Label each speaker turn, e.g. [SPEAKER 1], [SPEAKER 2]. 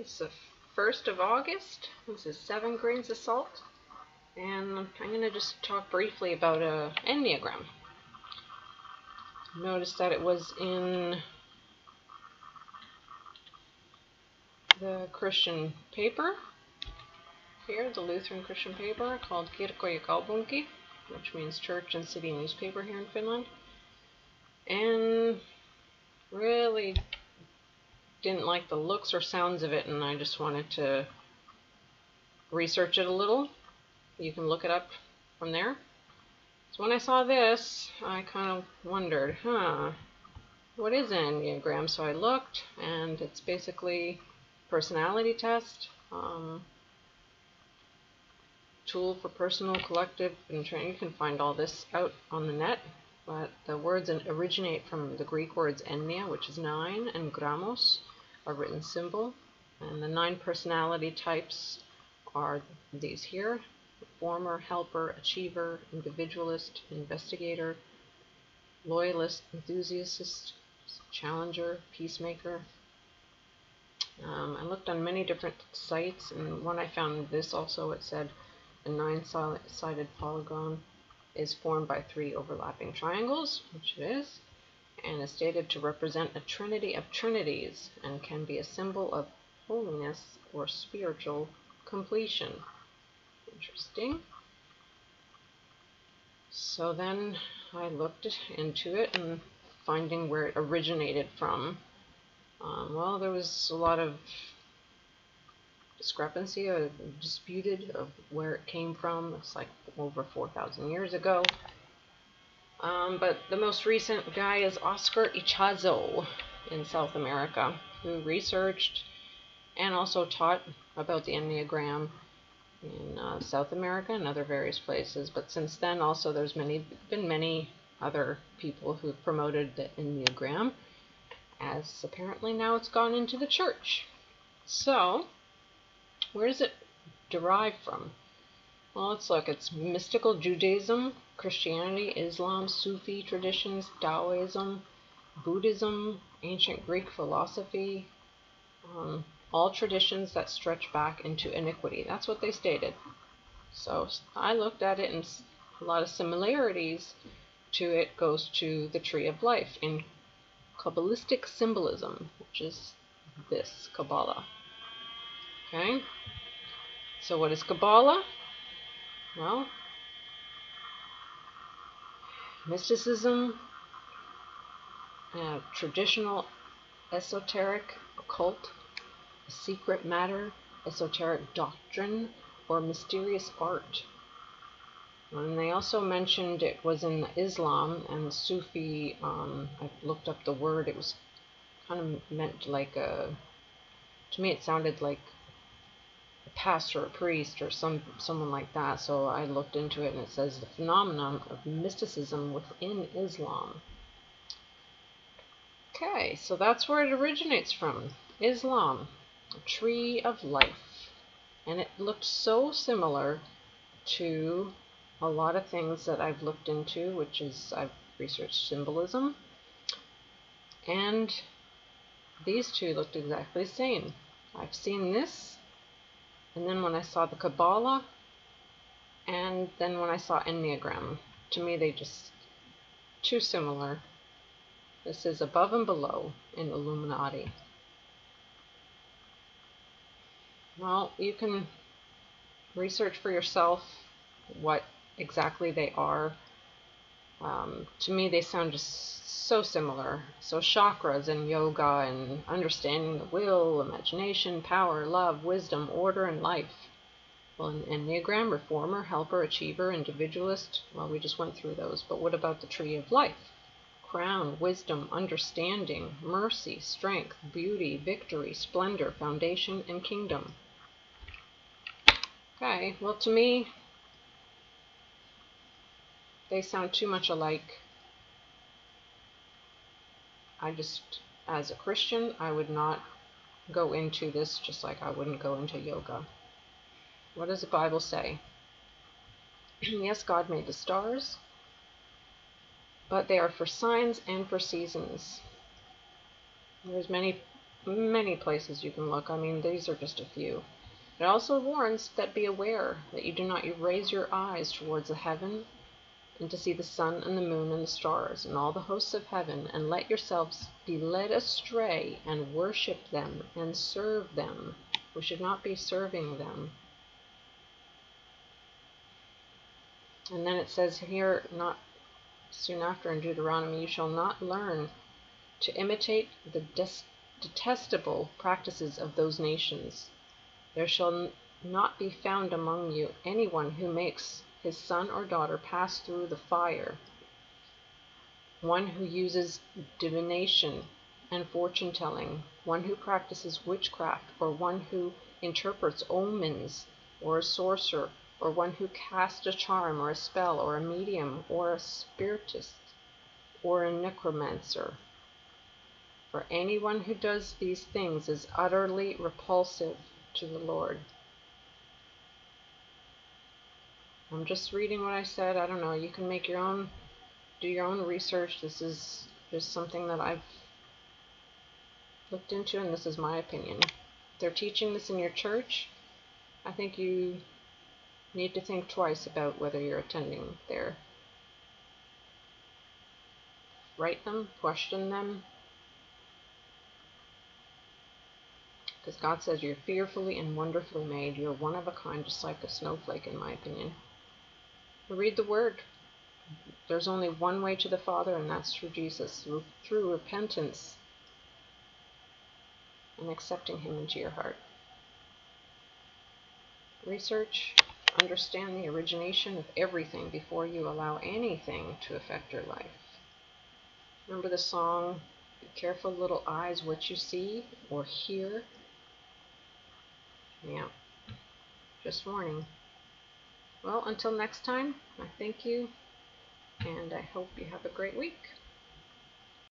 [SPEAKER 1] It's the 1st of August. This is 7 grains of salt. And I'm going to just talk briefly about Enneagram. Notice that it was in the Christian paper here, the Lutheran Christian paper called 1.aug.2018, which means church and city newspaper here in Finland. And really didn't like the looks or sounds of it, and I just wanted to research it a little. You can look it up from there. So when I saw this, I kind of wondered, what is an Enneagram? So I looked, and it's basically a personality test, tool for personal, collective, and training. You can find all this out on the net, but the words originate from the Greek words ennea, which is 9, and gramos, a written symbol. And the 9 personality types are these here: reformer, helper, achiever, individualist, investigator, loyalist, enthusiast, challenger, peacemaker. I looked on many different sites, and when I found this also, it said a 9-sided polygon is formed by 3 overlapping triangles, which it is, and is stated to represent a trinity of trinities and can be a symbol of holiness or spiritual completion. Interesting. So then I looked into it and finding where it originated from. Well, there was a lot of discrepancy or disputed of where it came from. It's like over 4,000 years ago. But the most recent guy is Oscar Ichazo in South America, who researched and also taught about the Enneagram in South America and other various places. But since then also there's been many other people who have promoted the Enneagram, as apparently now it's gone into the church. So where does it derive from? Well, let's look. It's mystical Judaism, Christianity, Islam, Sufi traditions, Taoism, Buddhism, ancient Greek philosophy, all traditions that stretch back into iniquity. That's what they stated. So I looked at it, and a lot of similarities to it goes to the tree of life in Kabbalistic symbolism, which is this, Kabbalah. Okay? So what is Kabbalah? Well, mysticism, traditional esoteric occult, secret matter, esoteric doctrine, or mysterious art. And they also mentioned it was in Islam and Sufi. I looked up the word. It was kind of meant like to me it sounded like a pastor, a priest, or someone like that. So I looked into it, and it says the phenomenon of mysticism within Islam. Okay, so that's where it originates from. Islam, a tree of life. And it looked so similar to a lot of things that I've looked into, which is I've researched symbolism. And these two looked exactly the same. I've seen this, and then when I saw the Kabbalah, and then when I saw Enneagram, to me they just too similar. This is above and below in Illuminati. Well, you can research for yourself what exactly they are. To me, they sound just so similar. So chakras and yoga and understanding the will, imagination, power, love, wisdom, order, and life. Well, an Enneagram, reformer, helper, achiever, individualist, well, we just went through those. But what about the tree of life? Crown, wisdom, understanding, mercy, strength, beauty, victory, splendor, foundation, and kingdom. Okay, well, to me, they sound too much alike. As a Christian, I would not go into this just like I wouldn't go into yoga. What does the Bible say? Yes, God made the stars, but they are for signs and for seasons. There's many many places you can look. I mean, these are just a few. It also warns that be aware that you do not raise your eyes towards the heaven and to see the sun and the moon and the stars and all the hosts of heaven, and let yourselves be led astray and worship them and serve them. We should not be serving them. And then it says here, not soon after in Deuteronomy, you shall not learn to imitate the detestable practices of those nations. There shall not be found among you anyone who makes his son or daughter pass through the fire, one who uses divination and fortune-telling, one who practices witchcraft, or one who interprets omens, or a sorcerer, or one who casts a charm or a spell, or a medium, or a spiritist, or a necromancer. For anyone who does these things is utterly repulsive to the Lord. I'm just reading what I said. I don't know. You can make your own, do your own research. This is just something that I've looked into, and this is my opinion. If they're teaching this in your church, I think you need to think twice about whether you're attending there. Write them, question them. Because God says you're fearfully and wonderfully made. You're one of a kind, just like a snowflake, in my opinion. Read the Word. There's only one way to the Father, and that's through Jesus, through repentance and accepting Him into your heart. Research, understand the origination of everything before you allow anything to affect your life. Remember the song, "Be careful, little eyes, what you see or hear"? Yeah, just warning. Well, until next time, I thank you, and I hope you have a great week.